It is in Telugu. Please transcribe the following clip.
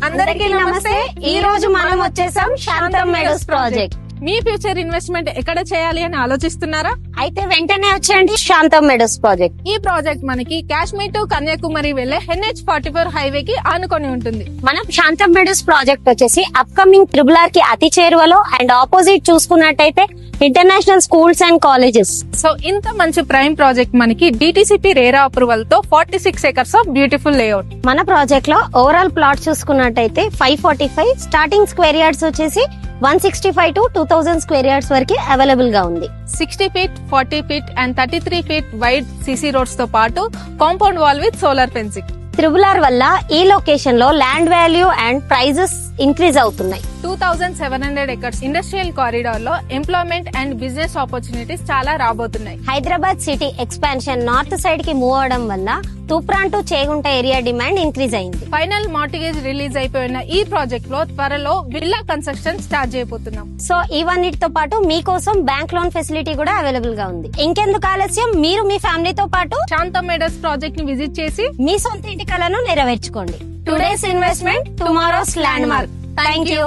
అందరికీ నమస్తే. ఈ రోజు మనం వచ్చేసాం శాంతం మెడోస్ ప్రాజెక్ట్. మీ ఫ్యూచర్ ఇన్వెస్ట్మెంట్ ఎక్కడ చేయాలి అని ఆలోచిస్తున్నారా? అయితే వెంటనే వచ్చేయండి శాంతం మెడోస్ ప్రాజెక్ట్. ఈ ప్రాజెక్ట్ మనకి కాశ్మీర్ టు కన్యాకుమారి వెళ్లే NH44 హైవే కి ఆనుకొని ఉంటుంది. మనం శాంతం మెడోస్ ప్రాజెక్ట్ వచ్చేసి అప్కమింగ్ RRR కి అతి చేరువలో అండ్ ఆపోజిట్ చూసుకున్నట్టయితే international schools and colleges. So ఇంత మంచి ప్రైమ్ ప్రాజెక్ట్ మనకి DTCP రేరా అప్రూవల్ తో 46 acres ఆఫ్ బ్యూటిఫుల్ లేఅవుట్. మన ప్రాజెక్ట్ లో ఓవరాల్ ప్లాట్ చూసుకున్నట్టయితే 545, స్టార్టింగ్ స్క్వేర్ యార్డ్స్ వచ్చేసి 165 to 2000 స్క్వేర్ యార్డ్స్ వరకు అవైలబుల్ గా ఉంది. 60 feet, 40 feet and 33 feet wide CC roads తో పాటు compound wall with solar fencing. RRR వల్ల ఈ లొకేషన్ లో land value and prices increase అవుతున్నాయి. 2700 acres ఇండస్ట్రియల్ కారిడార్ లో ఎంప్లాయ్మెంట్ అండ్ బిజినెస్ ఆపర్చునిటీస్ చాలా రాబోతున్నాయి. Hyderabad city expansion north side కి మూవ్ అవడం వల్ల Toopran to Chegunta area demand increase అయింది. ఫైనల్ మార్టిగేజ్ రిలీజ్ అయిపోయిన ఈ ప్రాజెక్ట్ లో త్వరలో విల్లా కన్స్ట్రక్షన్ స్టార్ట్ చేయబోతున్నాం. సో ఇవన్నిటితో పాటు మీకోసం బ్యాంక్ లోన్ ఫెసిలిటీ కూడా అవైలబుల్ గా ఉంది. ఇంకెందుకు ఆలస్యం, మీరు మీ ఫ్యామిలీతో పాటు శాంతం మెడోస్ ప్రాజెక్ట్ ని విజిట్ చేసి మీ సొంత ఇంటి కలను నెరవేర్చుకోండి. Today's investment tomorrow's landmark. Thank you.